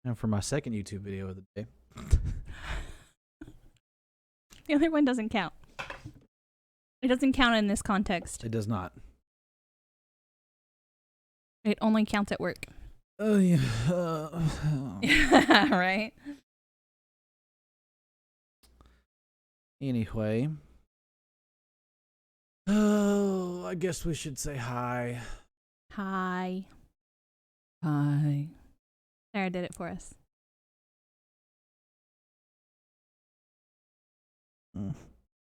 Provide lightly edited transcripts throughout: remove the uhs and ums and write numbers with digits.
And for my second YouTube video of the day. The other one doesn't count. It doesn't count in this context. It does not. It only counts at work. Oh, yeah. Right? Anyway. Oh, I guess we should say hi. Hi. Hi. Sarah did it for us.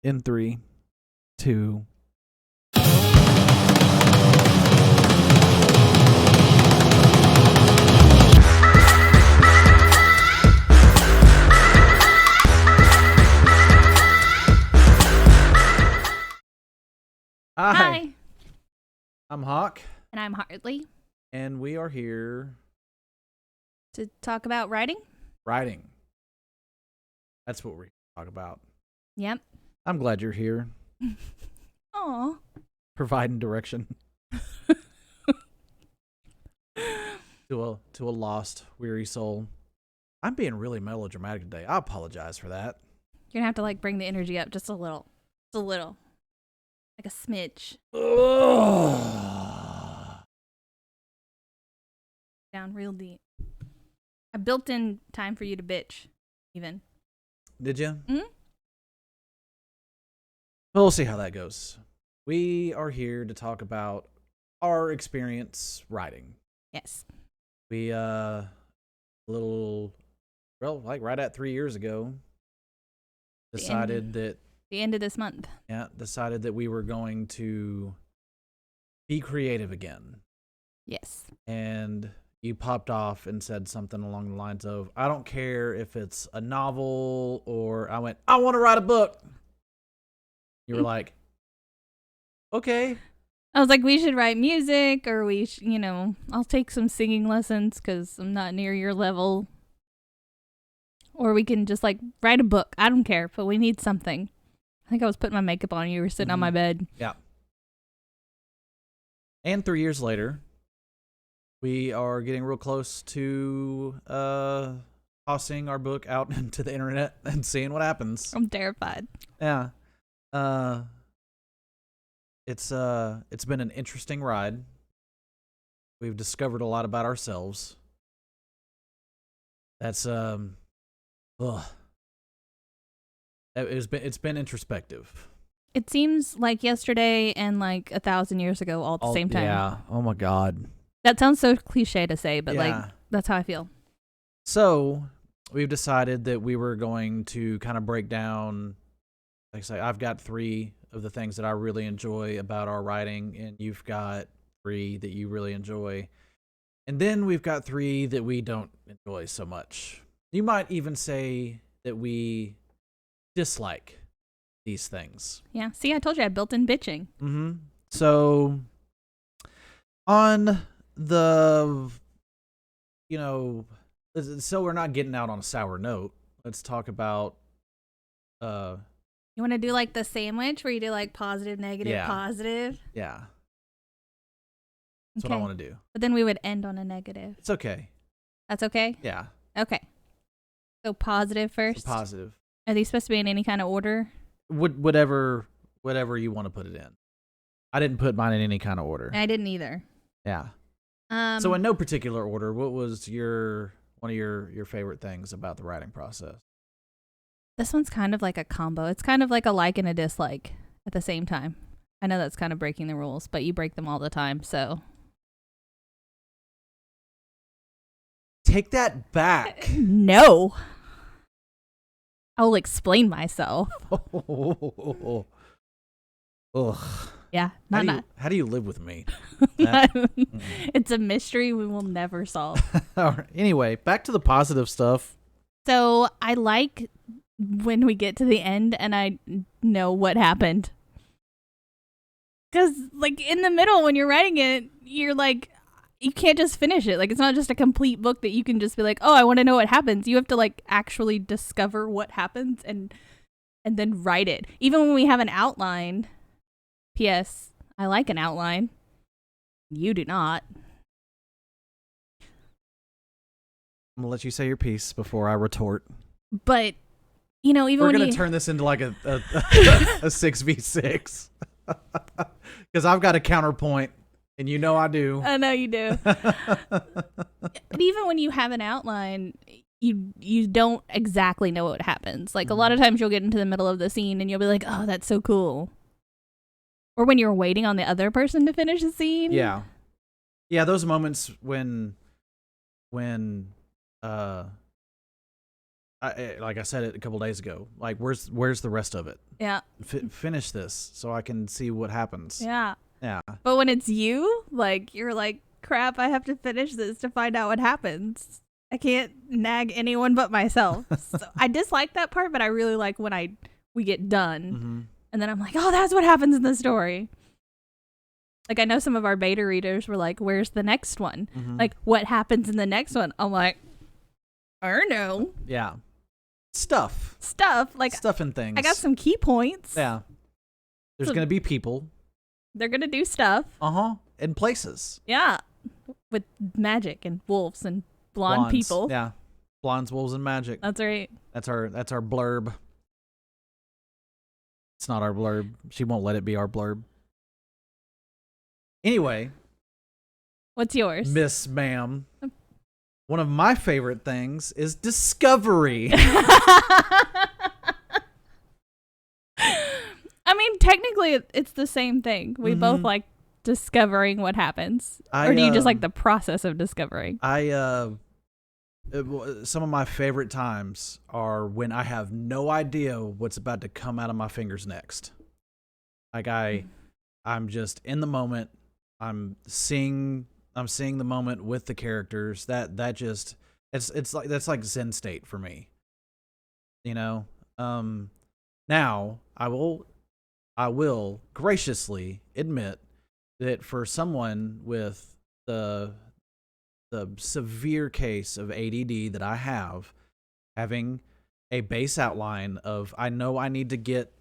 In 3, 2. Hi. I'm Hawk. And I'm Hartley. And we are here To talk about writing? writing. That's what we're here to talk about. Yep. I'm glad you're here. Aw. Providing direction to a lost, weary soul. I'm being really melodramatic today. I apologize for that. You're gonna have to like bring the energy up just a little. Just a little. Like a smidge. Down real deep. I built in time for you to bitch, even. Did you? Mm-hmm. Well, we'll see how that goes. We are here to talk about our experience writing. Yes. We right at 3 years ago, decided that The end of this month. decided that we were going to be creative again. Yes. And you popped off and said something along the lines of, I don't care if it's a novel, or I went, I want to write a book. You were like, okay. I was like, we should write music, or I'll take some singing lessons because I'm not near your level. Or we can just like write a book. I don't care, but we need something. I think I was putting my makeup on. You were sitting on my bed. Yeah. And 3 years later, we are getting real close to tossing our book out into the internet and seeing what happens. I'm terrified. Yeah. It's been an interesting ride. We've discovered a lot about ourselves. That's it's been introspective. It seems like yesterday and like 1,000 years ago all at the same time. Yeah. Oh my God. That sounds so cliche to say, but Yeah. like that's how I feel. So we've decided that we were going to kind of break down. Like I say, I've got 3 of the things that I really enjoy about our writing, and you've got 3 that you really enjoy. And then we've got 3 that we don't enjoy so much. You might even say that we dislike these things. Yeah. See, I told you I built in bitching. Mm-hmm. So on the, so we're not getting out on a sour note, let's talk about You want to do like the sandwich where you do like positive, negative, Yeah. positive? yeah. That's what I want to do. But then we would end on a negative. It's okay. That's okay? Yeah. Okay. So positive first. So positive. Are these supposed to be in any kind of order? Whatever you want to put it in. I didn't put mine in any kind of order. I didn't either. Yeah. So in no particular order, what was one of your favorite things about the writing process? This one's kind of like a combo. It's kind of like a like and a dislike at the same time. I know that's kind of breaking the rules, but you break them all the time, so. Take that back. No. I'll explain myself. Ugh. Yeah, How do you live with me? It's a mystery we will never solve. All right. Anyway, back to the positive stuff. So I like when we get to the end and I know what happened. Because, like, in the middle, when you're writing it, you're like, you can't just finish it. Like, it's not just a complete book that you can just be like, oh, I want to know what happens. You have to, like, actually discover what happens and then write it. Even when we have an outline. P.S. I like an outline. You do not. I'm gonna let you say your piece before I retort. But even We're when gonna you turn this into like a 6v6 because I've got a counterpoint, and I do. I know you do. And even when you have an outline, you don't exactly know what happens. Like a lot of times you'll get into the middle of the scene and you'll be like, oh, that's so cool. Or when you're waiting on the other person to finish the scene. Yeah, those moments when like I said it a couple days ago, like where's the rest of it? Yeah. Finish this so I can see what happens. Yeah. Yeah. But when it's you, like you're like, crap, I have to finish this to find out what happens. I can't nag anyone but myself. So I dislike that part, but I really like when we get done and then I'm like, oh, that's what happens in the story. Like I know some of our beta readers were like, where's the next one? Like what happens in the next one? I'm like, I don't know. Yeah. Stuff Like stuff and things. I got some key points. Yeah. There's going to be people. They're going to do stuff. And places. Yeah. With magic and wolves and blonde people. Yeah. Blondes, wolves, and magic. That's right. That's our blurb. It's not our blurb. She won't let it be our blurb. Anyway. What's yours? Miss Ma'am. One of my favorite things is discovery. I mean, technically, it's the same thing. We both like discovering what happens. Or do you just like the process of discovering? Some of my favorite times are when I have no idea what's about to come out of my fingers next. Like I'm just in the moment. I'm seeing the moment with the characters. That just it's like that's like Zen state for me. Now I will graciously admit that for someone with the severe case of ADD that I have, having a base outline of I know I need to get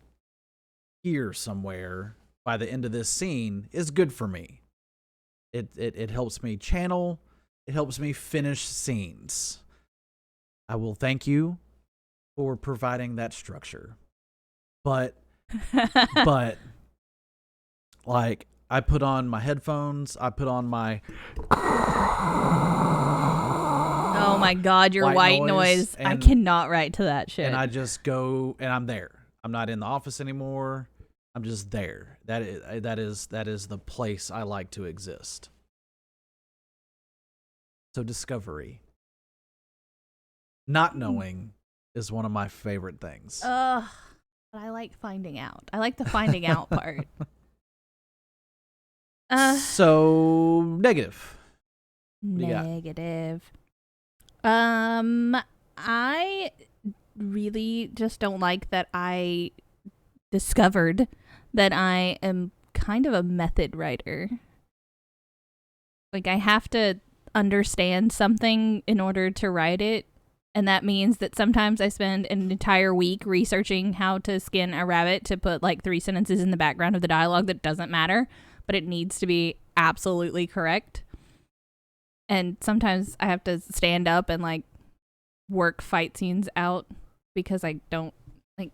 here somewhere by the end of this scene is good for me. It helps me channel. It helps me finish scenes. I will thank you for providing that structure. But like I put on my headphones, I put on my oh my god, your white noise. I cannot write to that shit. And I just go and I'm there. I'm not in the office anymore. I'm just there. That is the place I like to exist. So discovery. Not knowing is one of my favorite things. But I like finding out. I like the finding out part. So negative. Negative. I really just don't like that I discovered that I am kind of a method writer. Like I have to understand something in order to write it. And that means that sometimes I spend an entire week researching how to skin a rabbit to put like 3 sentences in the background of the dialogue that doesn't matter, but it needs to be absolutely correct. And sometimes I have to stand up and like work fight scenes out because I don't like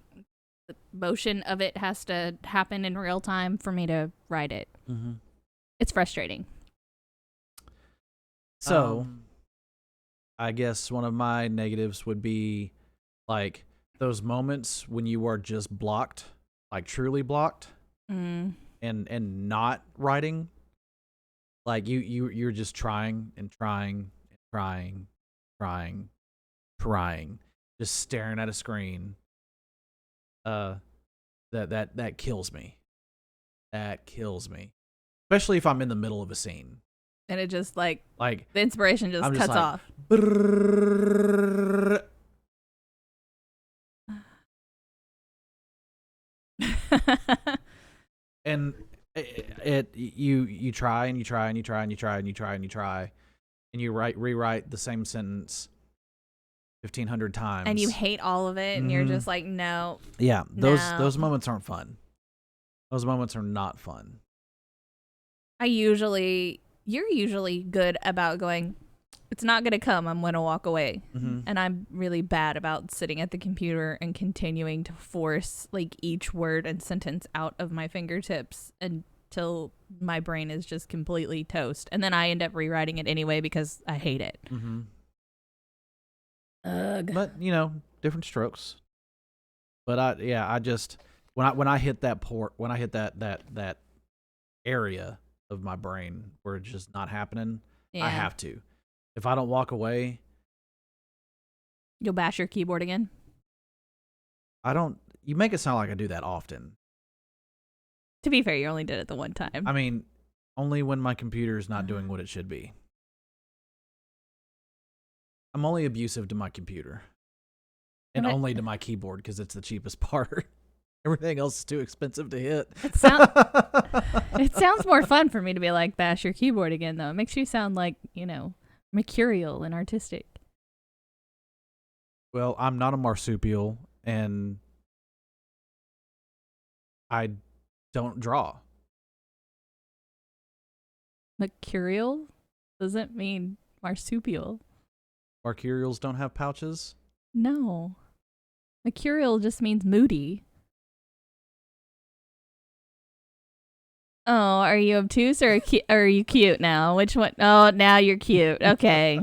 the motion of it has to happen in real time for me to write it. It's frustrating. So I guess one of my negatives would be like those moments when you are just blocked, like truly blocked, and not writing. Like you're just trying and trying and trying, just staring at a screen. That kills me. That kills me, especially if I'm in the middle of a scene. And it just like the inspiration just I'm cuts just like, off. And you try and you try and you try and you try and you try and you try and you rewrite the same sentence 1,500 times and you hate all of it and you're just like, no. Yeah, those moments aren't fun. Those moments are not fun. You're usually good about going, it's not going to come. I'm going to walk away. Mm-hmm. And I'm really bad about sitting at the computer and continuing to force like each word and sentence out of my fingertips until my brain is just completely toast. And then I end up rewriting it anyway because I hate it. Mm-hmm. Ugh. But different strokes. But I just when I hit that that area of my brain where it's just not happening, Yeah. I have to. If I don't walk away, You'll bash your keyboard again? I don't. You make it sound like I do that often. To be fair, you only did it the one time. I mean, only when my computer is not doing what it should be. I'm only abusive to my computer. And only to my keyboard because it's the cheapest part. Everything else is too expensive to hit. It sounds more fun for me to be like, bash your keyboard again, though. It makes you sound like, mercurial and artistic. Well, I'm not a marsupial, and I don't draw. Mercurial doesn't mean marsupial. Mercurials don't have pouches? No. Mercurial just means moody. Oh, are you obtuse or are you cute now? Which one? Oh, now you're cute. Okay.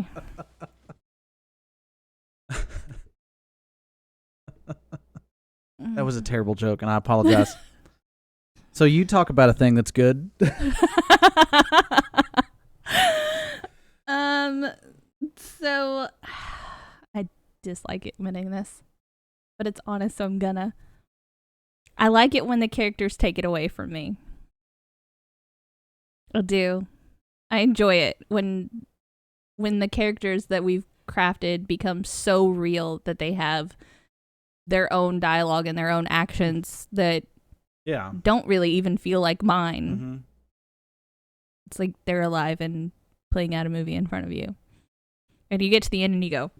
That was a terrible joke, and I apologize. So you talk about a thing that's good. So I dislike admitting this, but it's honest, so I'm gonna. I like it when the characters take it away from me. I do. I enjoy it when the characters that we've crafted become so real that they have their own dialogue and their own actions that don't really even feel like mine. Mm-hmm. It's like they're alive and playing out a movie in front of you. And you get to the end and you go,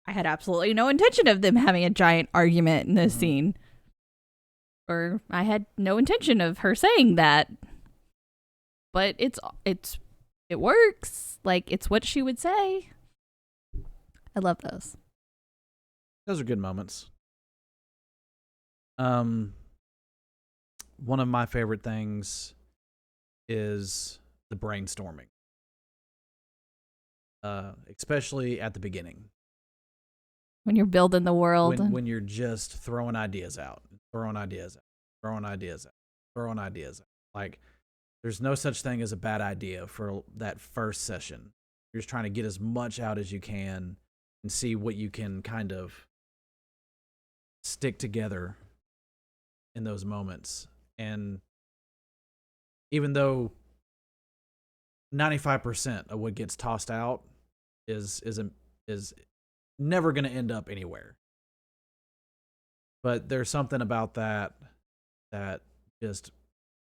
I had absolutely no intention of them having a giant argument in this scene. Or I had no intention of her saying that. But it works. Like, it's what she would say. I love those. Those are good moments. One of my favorite things is the brainstorming. Especially at the beginning. When you're building the world. When you're just throwing ideas out. Like, there's no such thing as a bad idea for that first session. You're just trying to get as much out as you can and see what you can kind of stick together in those moments. And even though 95% of what gets tossed out is never going to end up anywhere. But there's something about that just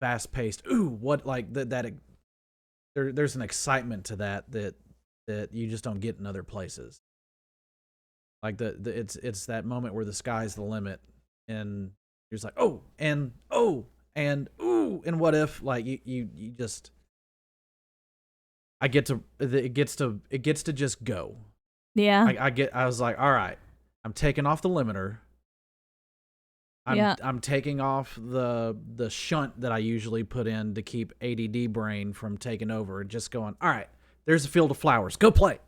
fast-paced. Ooh, what, like that there's an excitement to that you just don't get in other places. Like it's that moment where the sky's the limit, and you're just like, oh, and ooh, and what if, like you just, it gets to just go. Yeah. I was like, all right, I'm taking off the limiter. I'm taking off the shunt that I usually put in to keep ADD brain from taking over, and just going, all right, there's a field of flowers. Go play.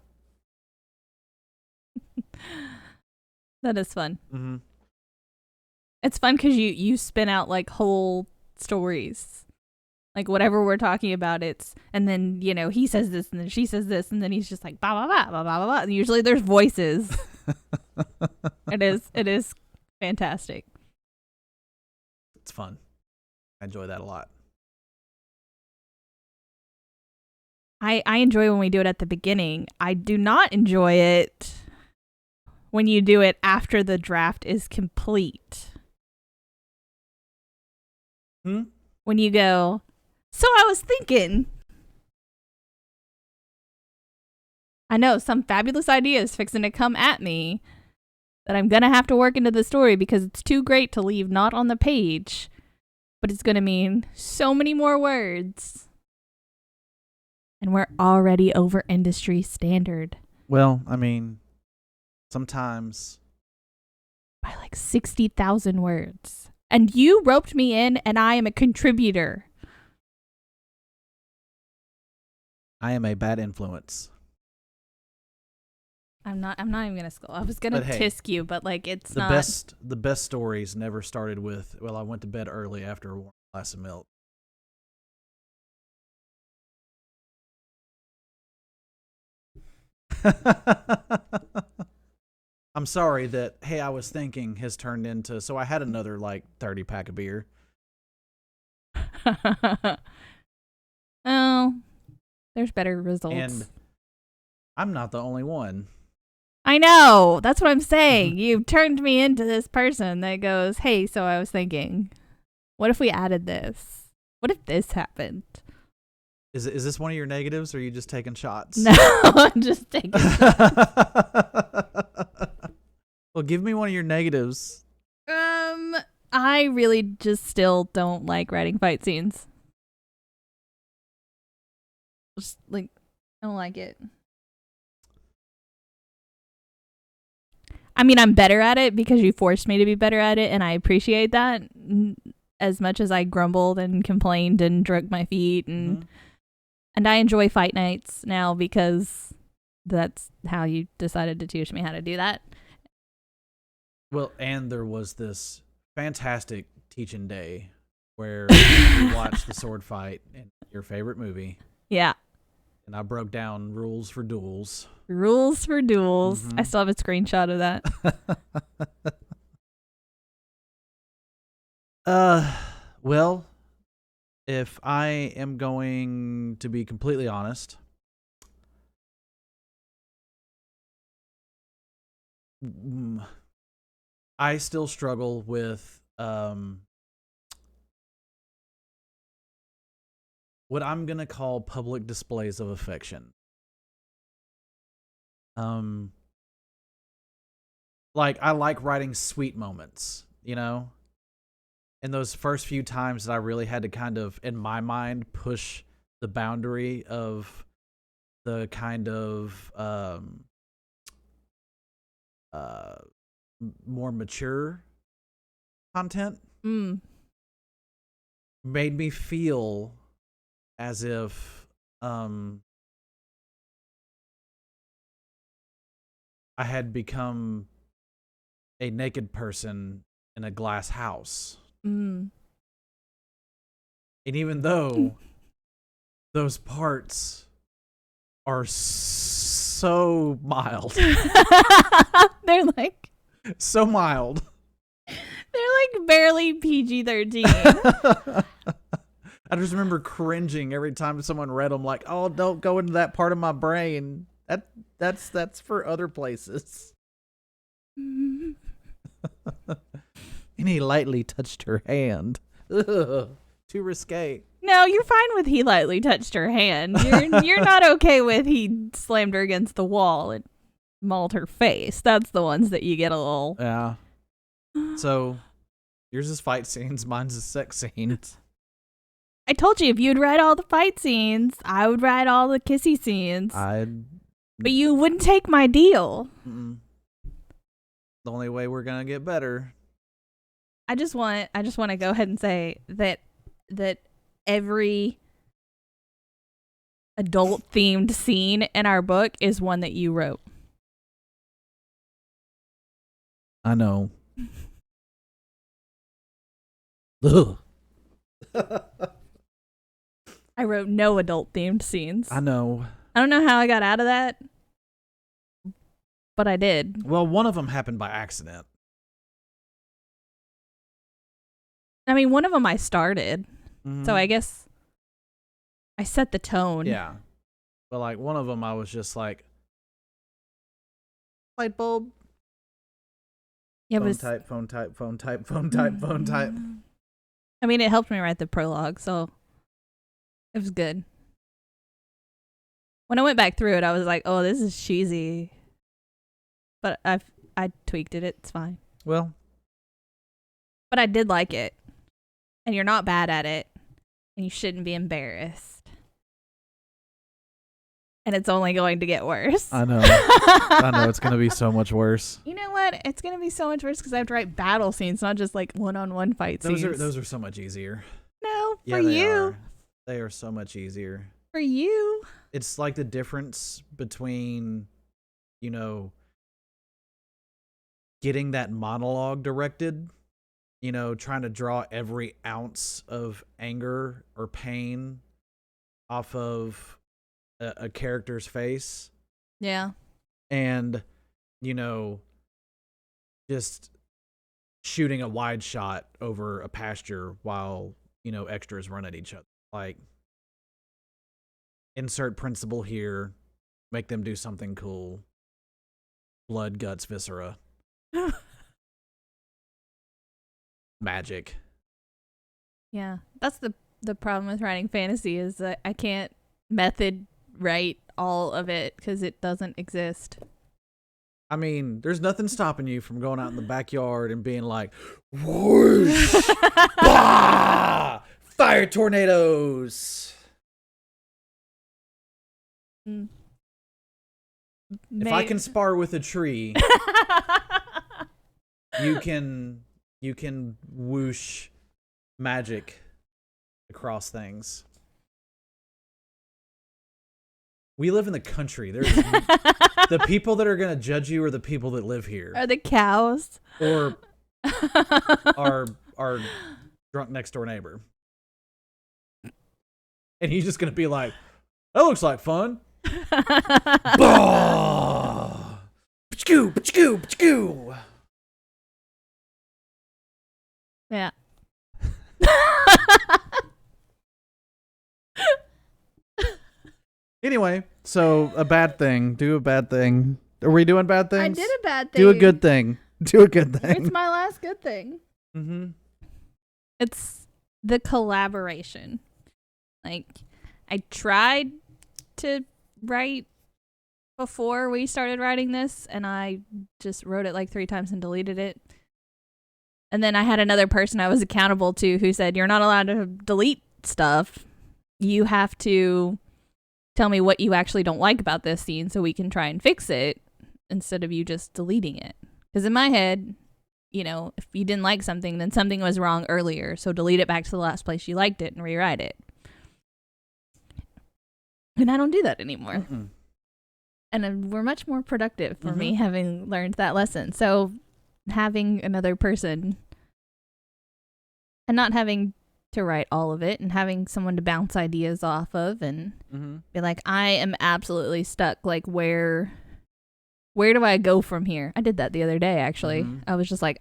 That is fun. Mm-hmm. It's fun because you spin out like whole stories. Like whatever we're talking about, and then, he says this and then she says this and then he's just like, blah, blah, blah, blah, blah, blah. And usually there's voices. It is fantastic. It's fun. I enjoy that a lot. I enjoy when we do it at the beginning. I do not enjoy it when you do it after the draft is complete. When you go, so I was thinking, I know some fabulous idea is fixing to come at me that I'm going to have to work into the story because it's too great to leave not on the page, but it's going to mean so many more words. And we're already over industry standard. Well, I mean, sometimes By like 60,000 words. And you roped me in, and I am a contributor. I am a bad influence. I'm not even gonna skull. I was gonna But hey, tisk you, but like it's the not. best stories never started with, well, I went to bed early after a warm glass of milk. I'm sorry that, hey, I was thinking has turned into, so I had another like 30 pack of beer. Oh, there's better results. And I'm not the only one. I know. That's what I'm saying. You turned me into this person that goes, "Hey, so I was thinking, what if we added this? What if this happened?" Is this one of your negatives, or are you just taking shots? No, I'm just taking Well, give me one of your negatives. I really just still don't like writing fight scenes. Just like I don't like it. I mean, I'm better at it because you forced me to be better at it, and I appreciate that. As much as I grumbled and complained and dragged my feet, and I enjoy fight nights now because that's how you decided to teach me how to do that. Well, and there was this fantastic teaching day where we watched the sword fight in your favorite movie. Yeah. And I broke down rules for duels. Rules for duels. Mhm. I still have a screenshot of that. Well, if I am going to be completely honest, I still struggle with what I'm gonna call public displays of affection. Like I like writing sweet moments, you know? And those first few times that I really had to kind of, in my mind, push the boundary of the kind of uh more mature content made me feel as if I had become a naked person in a glass house. And even though those parts are so mild, They're like so mild. They're like barely PG-13. I just remember cringing every time someone read them, like, "Oh, don't go into that part of my brain. That's for other places." And he lightly touched her hand. Ugh, too risque. No, you're fine with he lightly touched her hand. You're not okay with he slammed her against the wall and mauled her face. That's the ones that you get a little. Yeah. So, yours is fight scenes, mine's is sex scenes. I told you if you'd write all the fight scenes, I would write all the kissy scenes. But you wouldn't take my deal. The only way we're gonna get better. I just want to go ahead and say that every adult themed scene in our book is one that you wrote. I know. Ugh. I wrote no adult themed scenes. I know. I don't know how I got out of that, but I did. Well, one of them happened by accident. I mean, one of them I started, Mm-hmm. so I guess I set the tone. Yeah. But like one of them I was just like, light bulb. Yeah, Phone but type, phone type, phone type, phone type, phone type. I mean, it helped me write the prologue, so it was good. When I went back through it, I was like, "Oh, this is cheesy," but I tweaked it. It's fine. Well, but I did like it, and you're not bad at it, and you shouldn't be embarrassed. And it's only going to get worse. I know. I know it's going to be so much worse. You know what? It's going to be so much worse because I have to write battle scenes, not just like one-on-one fight scenes. Those are so much easier. No, Yeah, for you. They are so much easier. For you. It's like the difference between, you know, getting that monologue directed, you know, trying to draw every ounce of anger or pain off of a character's face. Yeah. And, you know, just shooting a wide shot over a pasture while, you know, extras run at each other. Like, insert principal here, make them do something cool. Blood, guts, viscera. Magic. Yeah. That's the problem with writing fantasy is that I can't method write all of it because it doesn't exist. I mean, there's nothing stopping you from going out in the backyard and being like, whoosh, bah, fire tornadoes. Mm. If I can spar with a tree, you can whoosh magic across things. We live in the country. There's the people that are going to judge you are the people that live here. Are the cows or our drunk next door neighbor. And he's just going to be like, that looks like fun. Bah! Pachoo, pachoo, pachoo. Yeah. Anyway, so a bad thing. Do a bad thing. Are we doing bad things? I did a bad thing. Do a good thing. Do a good thing. It's my last good thing. Mm-hmm. It's the collaboration. Like, I tried to write before we started writing this, and I just wrote it like 3 times and deleted it. And then I had another person I was accountable to who said, you're not allowed to delete stuff. You have to tell me what you actually don't like about this scene so we can try and fix it instead of you just deleting it. Because in my head, you know, if you didn't like something, then something was wrong earlier. So delete it back to the last place you liked it and rewrite it. And I don't do that anymore. Mm-mm. And we're much more productive for me having learned that lesson. So having another person and not having to write all of it and having someone to bounce ideas off of and be like, I am absolutely stuck. Like, where do I go from here? I did that the other day, actually. I was just like,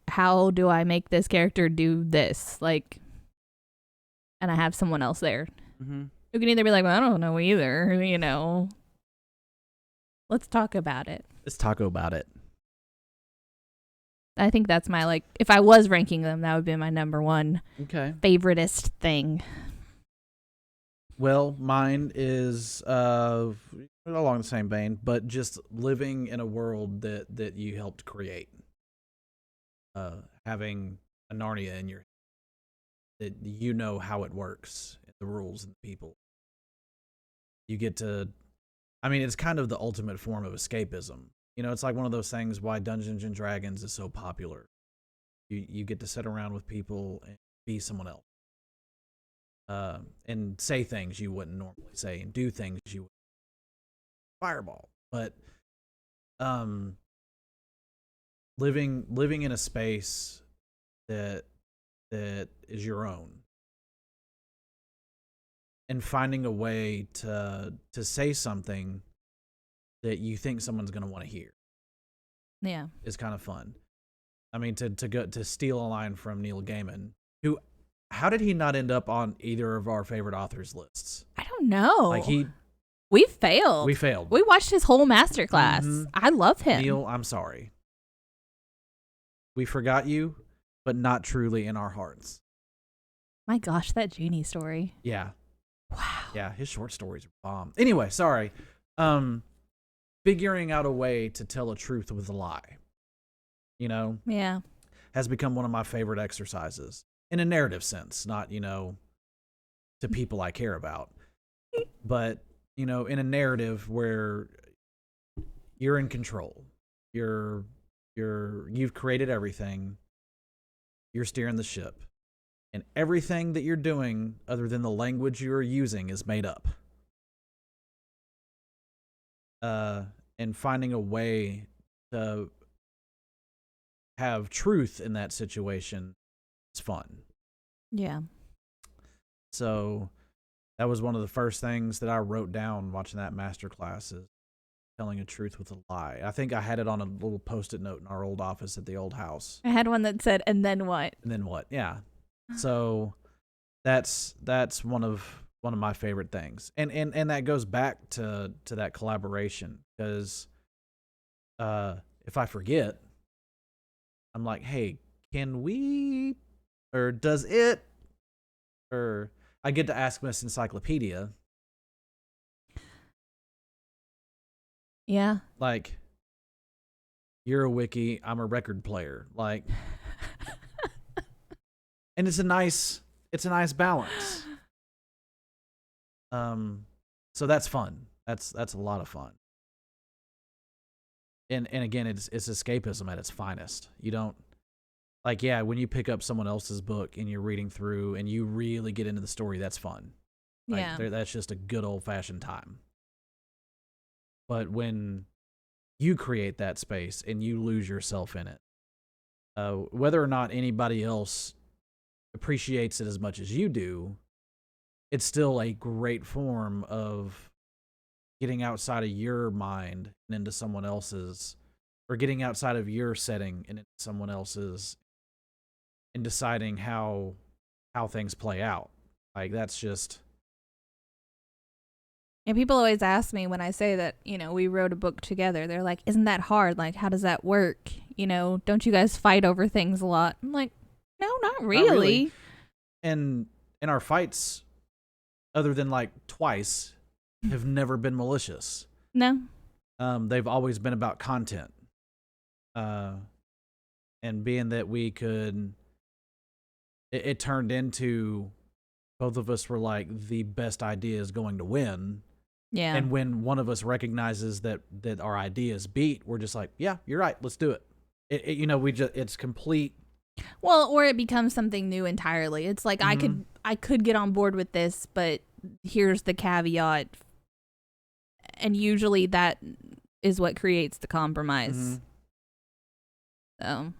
how do I make this character do this? Like, and I have someone else there who can either be like, well, I don't know either, you know. Let's talk about it. Let's talk about it. I think that's my, like, if I was ranking them, that would be my number one favoritist thing. Well, mine is along the same vein, but just living in a world that you helped create. Having a Narnia in your head, that you know how it works, the rules and the people. You get to, I mean, it's kind of the ultimate form of escapism. You know, it's like one of those things why Dungeons and Dragons is so popular. You get to sit around with people and be someone else. And say things you wouldn't normally say and do things you wouldn't. Fireball. But living in a space that is your own. And finding a way to say something that you think someone's going to want to hear. Yeah. Is kind of fun. I mean, to steal a line from Neil Gaiman, who, how did he not end up on either of our favorite authors lists? I don't know. Like we failed. We failed. We watched his whole masterclass. I love him. Neil, I'm sorry. We forgot you, but not truly in our hearts. My gosh, that genie story. Yeah. Wow. Yeah, his short stories are bomb. Anyway, sorry. Figuring out a way to tell a truth with a lie, you know, has become one of my favorite exercises in a narrative sense, not, you know, to people I care about, but in a narrative where you're in control. You've created everything. You're steering the ship. And everything that you're doing other than the language you're using is made up. And finding a way to have truth in that situation is fun. Yeah. So that was one of the first things that I wrote down watching that masterclass is telling a truth with a lie. I think I had it on a little Post-it note in our old office at the old house. I had one that said, "And then what?" And then what? Yeah. So that's one of my favorite things. And that goes back to that collaboration because if I forget, I'm like, "Hey, can we or does it?" Or I get to ask Miss Encyclopedia. Yeah. Like, you're a wiki, I'm a record player. Like, and it's a nice balance. So that's fun. That's a lot of fun. And again, it's escapism at its finest. You don't like, yeah, when you pick up someone else's book and you're reading through and you really get into the story, that's fun. Like, Yeah. that's just a good old fashioned time. But when you create that space and you lose yourself in it, whether or not anybody else appreciates it as much as you do, it's still a great form of getting outside of your mind and into someone else's, or getting outside of your setting and into someone else's, and deciding how things play out. Like, that's just... And people always ask me when I say that, we wrote a book together. They're like, "Isn't that hard? Like, how does that work? Don't you guys fight over things a lot?" I'm like, "No, not really." Not really. And our fights, other than like twice, have never been malicious. No. They've always been about content. And being that we could, it turned into both of us were like, the best idea is going to win. Yeah. And when one of us recognizes that our idea is beat, we're just like, yeah, you're right, let's do it. It's complete. Well, or it becomes something new entirely. It's like, I could get on board with this, but here's the caveat. And usually that is what creates the compromise. So,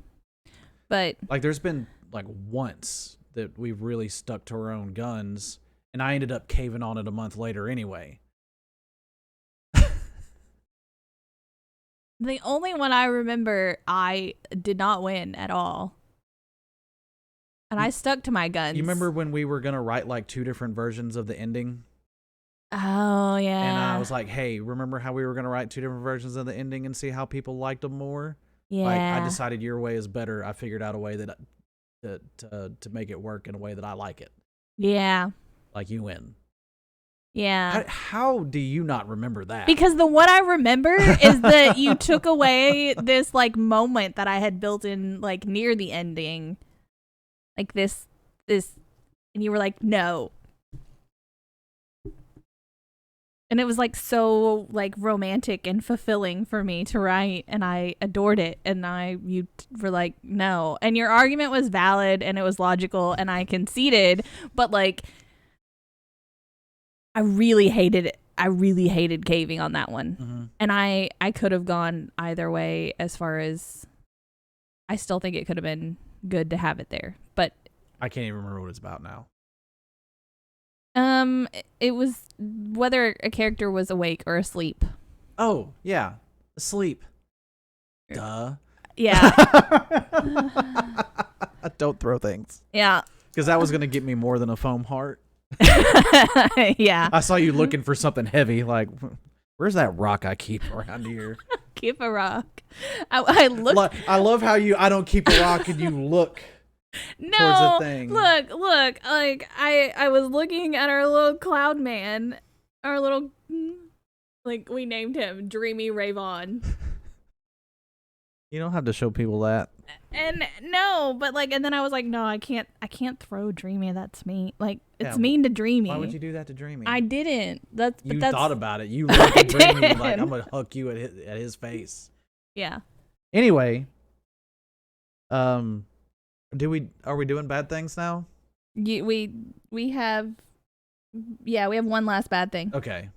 but like, there's been like once that we've really stuck to our own guns, and I ended up caving on it a month later anyway. the only one I remember, I did not win at all. And I stuck to my guns. You remember when we were going to write like 2 different versions of the ending? Oh, yeah. And I was like, hey, remember how we were going to write 2 different versions of the ending and see how people liked them more? Yeah. Like, I decided your way is better. I figured out a way that to make it work in a way that I like it. Yeah. Like, you win. Yeah. How do you not remember that? Because the what I remember is that you took away this like moment that I had built in like near the ending. Like this and you were like, "No." And it was like so like romantic and fulfilling for me to write, and I adored it. And you were like, "No." And your argument was valid and it was logical, and I conceded, but like I really hated it. I really hated caving on that one. Mm-hmm. And I could have gone either way as far as I still think it could have been good to have it there. But I can't even remember what it's about now. it was whether a character was awake or asleep. Oh, yeah. Asleep. Duh. Yeah. Don't throw things. Yeah. Because that was going to get me more than a foam heart. Yeah. I saw you looking for something heavy. Like, where's that rock I keep around here? Keep a rock. I looked. I love how I don't keep a rock and you look No, towards the thing. Look. Like I was looking at our little cloud man, our little, like we named him Dreamy Ravon. You don't have to show people that. And no, but like, and then I was like, no, I can't throw Dreamy. That's mean. Like, it's Yeah, mean to Dreamy. Why would you do that to Dreamy? I didn't. That's thought about it. You looked at Dreamy like, did. I'm gonna hook you at his face. Yeah. Anyway, are we doing bad things now? We have we have one last bad thing. Okay.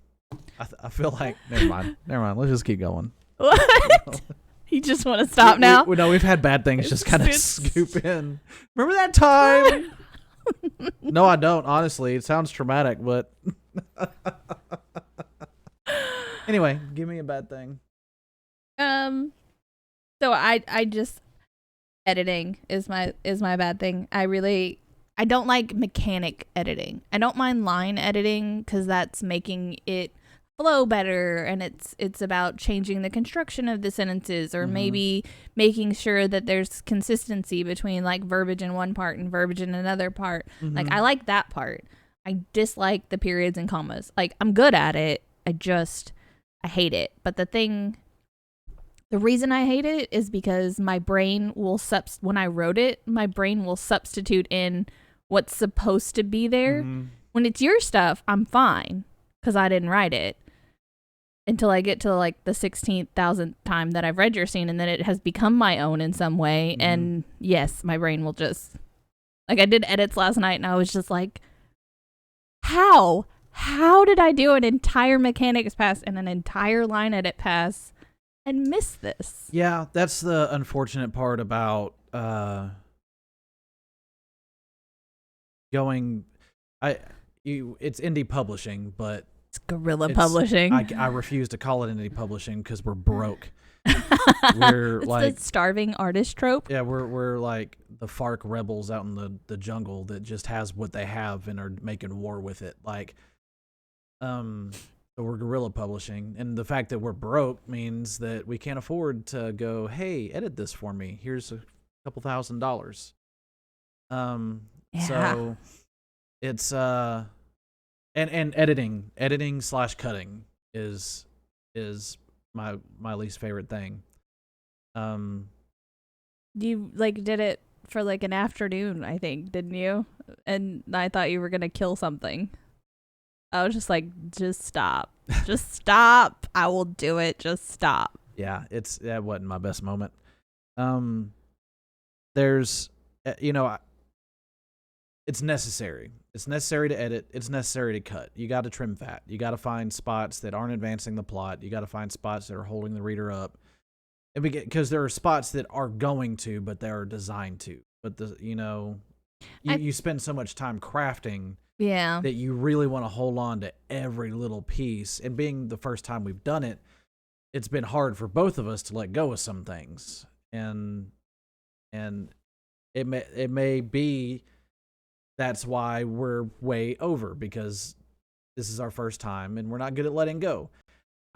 I feel like never mind. Let's just keep going. What? You just want to stop now? No, we've had bad things just kind of scoop in. Remember that time? No, I don't. Honestly, it sounds traumatic, but anyway, give me a bad thing. So I just editing is my bad thing. I don't like mechanic editing. I don't mind line editing because that's making it flow better, and it's about changing the construction of the sentences, or maybe making sure that there's consistency between like verbiage in one part and verbiage in another part. Like, I like that part. I dislike the periods and commas. Like, I'm good at it. I hate it. But the reason I hate it is because my brain will when I wrote it, my brain will substitute in what's supposed to be there. When it's your stuff, I'm fine because I didn't write it. Until I get to like the 16,000th time that I've read your scene, and then it has become my own in some way. And yes, my brain will just, like, I did edits last night and I was just like, how did I do an entire mechanics pass and an entire line edit pass and miss this? Yeah, that's the unfortunate part about it's indie publishing, but it's guerrilla publishing. I refuse to call it indie publishing because we're broke. We're it's like the starving artist trope. Yeah, we're like the FARC rebels out in the jungle that just has what they have and are making war with it. Like, so we're guerrilla publishing, and the fact that we're broke means that we can't afford to go, hey, edit this for me. Here's a couple $1,000. So it's and editing / cutting is my least favorite thing. You like did it for like an afternoon, I think, didn't you? And I thought you were gonna kill something. I was just like, just stop. Just stop. I will do it. Just stop. Yeah, that wasn't my best moment. There's it's necessary. It's necessary to edit. It's necessary to cut. You got to trim fat. You got to find spots that aren't advancing the plot. You got to find spots that are holding the reader up. And because there are spots that are going to, but they are designed to. But you spend so much time crafting that you really want to hold on to every little piece. And being the first time we've done it, it's been hard for both of us to let go of some things. And it may be that's why we're way over, because this is our first time and we're not good at letting go.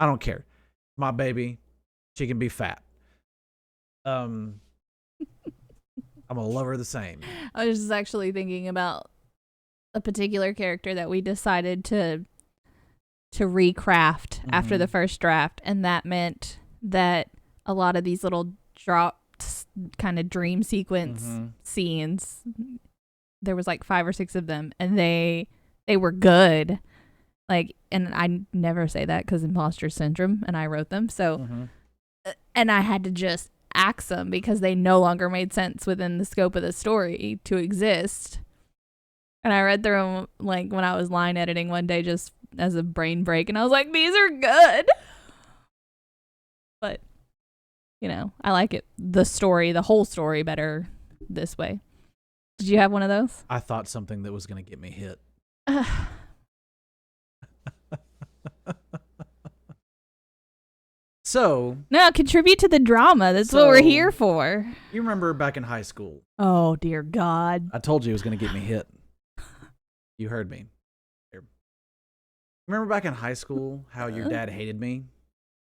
I don't care. My baby, she can be fat. I'm gonna love her the same. I was just actually thinking about a particular character that we decided to recraft after the first draft, and that meant that a lot of these little dropped kind of dream sequence scenes, there was like 5 or 6 of them, and they were good. Like, and I never say that because imposter syndrome, and I wrote them. So, and I had to just axe them because they no longer made sense within the scope of the story to exist. And I read through them like when I was line editing one day just as a brain break, and I was like, these are good. But, I like it. The whole story better this way. Did you have one of those? I thought something that was going to get me hit. So no, contribute to the drama. That's what we're here for. You remember back in high school? Oh, dear God. I told you it was going to get me hit. You heard me. Remember back in high school how your dad hated me?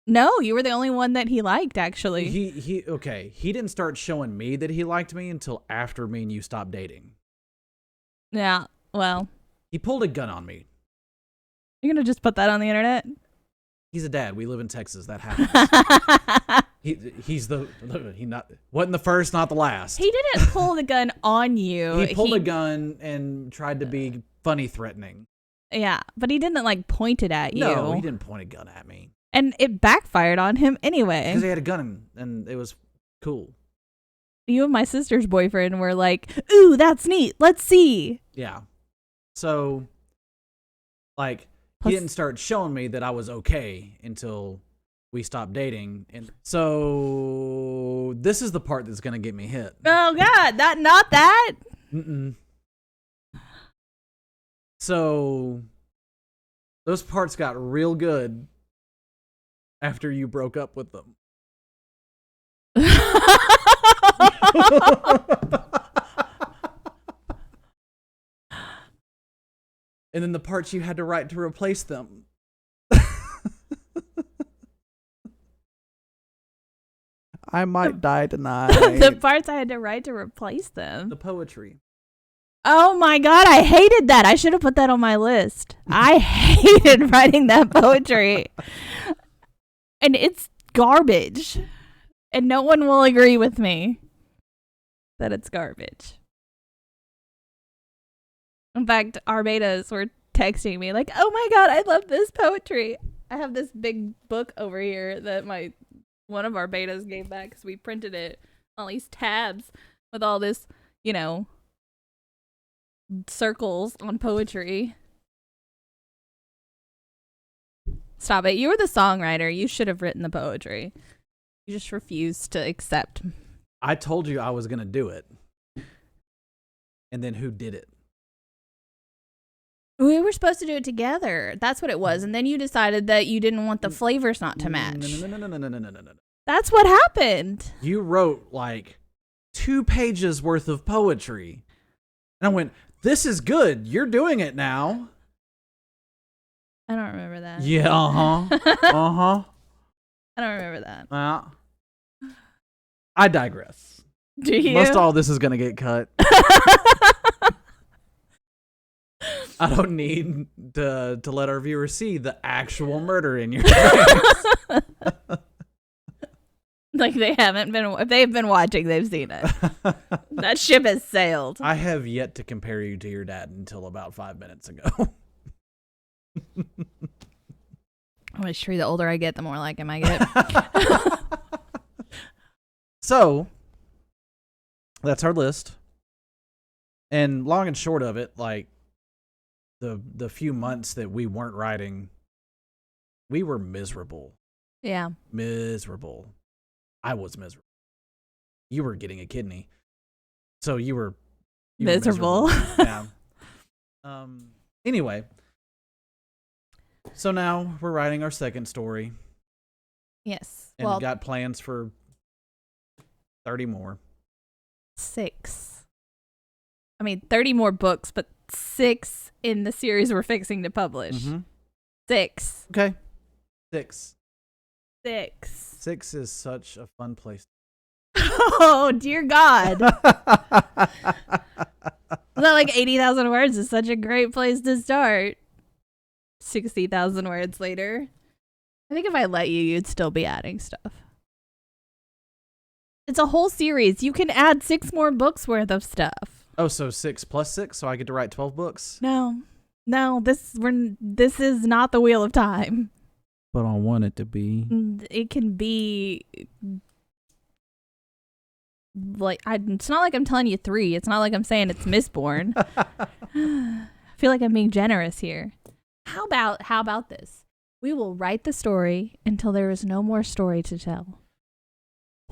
No, you were the only one that he liked, actually. He didn't start showing me that he liked me until after me and you stopped dating. Yeah, well. He pulled a gun on me. You're going to just put that on the internet? He's a dad. We live in Texas. That happens. He's he not wasn't the first, not the last. He didn't pull the gun on you. He pulled a gun and tried to be funny threatening. Yeah, but he didn't like point it at you. No, he didn't point a gun at me. And it backfired on him anyway. Because he had a gun and it was cool. You and my sister's boyfriend were like, ooh, that's neat. Let's see. Yeah. So, like, he didn't start showing me that I was okay until we stopped dating. And so, this is the part that's going to get me hit. Oh, God. Not that. Mm-mm. So, those parts got real good after you broke up with them. And then the parts you had to write to replace them. I might die tonight. The parts I had to write to replace them. The poetry. Oh my God, I hated that. I should have put that on my list. I hated writing that poetry. And it's garbage. And no one will agree with me that it's garbage. In fact, our betas were texting me like, oh my God, I love this poetry. I have this big book over here that one of our betas gave back because we printed it, all these tabs with all this, circles on poetry. Stop it. You were the songwriter. You should have written the poetry. You just refused to accept. I told you I was going to do it. And then who did it? We were supposed to do it together. That's what it was. And then you decided that you didn't want the flavors not to match. No. That's what happened. You wrote like 2 pages worth of poetry. And I went, this is good. You're doing it now. I don't remember that. Yeah, uh-huh. I don't remember that. I digress. Do you? Most all this is going to get cut. I don't need to let our viewers see the actual murder in your face. Like they haven't been. If they've been watching, they've seen it. That ship has sailed. I have yet to compare you to your dad until about 5 minutes ago. I'm sure the older I get, the more like him I get. So, that's our list. And long and short of it, like, the few months that we weren't writing, we were miserable. Yeah. Miserable. I was miserable. You were getting a kidney. So you were miserable. Yeah. Anyway. So now we're writing our second story. Yes. And got plans for 30 more. 6. I mean, 30 more books, but 6 in the series we're fixing to publish. Mm-hmm. 6. Okay. 6. 6 is such a fun place. Oh, dear God. That like 80,000 words is such a great place to start. 60,000 words later. I think if I let you, you'd still be adding stuff. It's a whole series. You can add 6 more books worth of stuff. Oh, so 6 plus 6, so I get to write 12 books? No, this is not the Wheel of Time. But I want it to be. It can be like it's not like I'm telling you 3. It's not like I'm saying it's Mistborn. I feel like I'm being generous here. How about this? We will write the story until there is no more story to tell.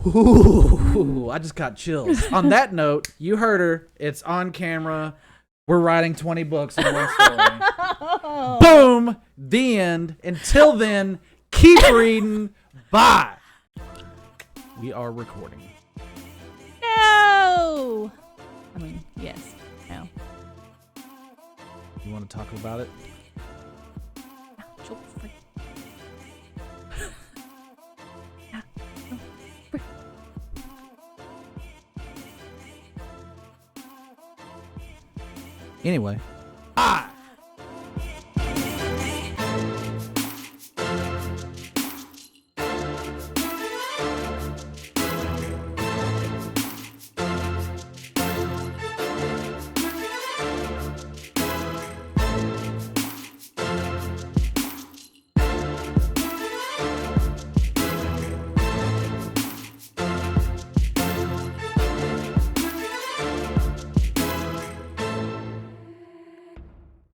Ooh, I just got chills. On that note, you heard her. It's on camera. We're writing 20 books in one story. Boom! The end. Until then, keep reading. Bye. We are recording. No! I mean, yes. No. You want to talk about it? Anyway.